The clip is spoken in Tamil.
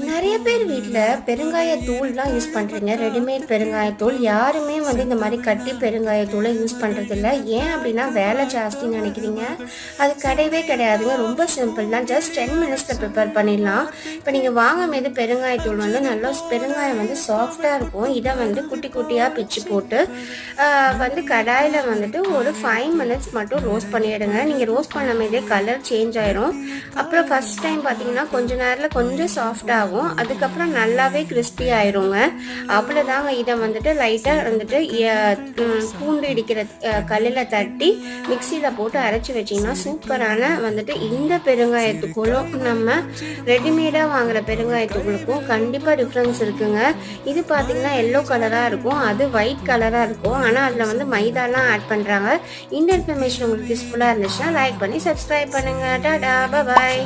நிறைய பேர் வீட்டில் பெருங்காயத்தூள்லாம் யூஸ் பண்ணுறீங்க. ரெடிமேட் பெருங்காயத்தூள். யாருமே இந்த மாதிரி கட்டி பெருங்காயத்தூளை யூஸ் பண்ணுறதில்ல. ஏன் அப்படின்னா வேலை ஜாஸ்தின்னு நினைக்கிறீங்க. அது கிடையவே கிடையாதுங்க. ரொம்ப சிம்பிள் தான். ஜஸ்ட் 10 மினிட்ஸில் ப்ரிப்பேர் பண்ணிடலாம். இப்போ நீங்கள் வாங்கும் போது பெருங்காயத்தூள் நல்லா பெருங்காயம் சாஃப்டாக இருக்கும். இதை குட்டி குட்டியாக பிச்சு போட்டு கடாயில் ஒரு 5 மினிட்ஸ் மட்டும் ரோஸ்ட் பண்ணிவிடுங்க. நீங்கள் ரோஸ்ட் பண்ணும் போதே கலர் சேஞ்ச் ஆயிரும். அப்புறம் ஃபஸ்ட் டைம் பார்த்தீங்கன்னா கொஞ்ச நேரத்தில் கொஞ்சம் சாஃப்டாகும். அதுக்கப்புறம் நல்லாவே கிறிஸ்பி ஆயிருங்க. அவ்வளோதாங்க. இதை லைட்டாக பூண்டு இடிக்கிற கல்லில் தட்டி மிக்சியில் போட்டு அரைச்சி வச்சிங்கன்னா சூப்பரான இந்த பெருங்காயத்துக்குள்ளும் நம்ம ரெடிமேடாக வாங்குகிற பெருங்காயத்துக்குள்ளுக்கும் கண்டிப்பாக டிஃப்ரென்ஸ் இருக்குங்க. இது பார்த்தீங்கன்னா எல்லோ கலராக இருக்கும், அது ஒயிட் கலராக இருக்கும். ஆனால் அதில் மைதாலாம் ஆட் பண்ணுறாங்க. இந்த இன்ஃபர்மேஷன் உங்களுக்கு யூஸ்ஃபுல்லாக இருந்துச்சுன்னா லைக் பண்ணி சப்ஸ்கிரைப் பண்ணுங்கள். டாடா, பாய்.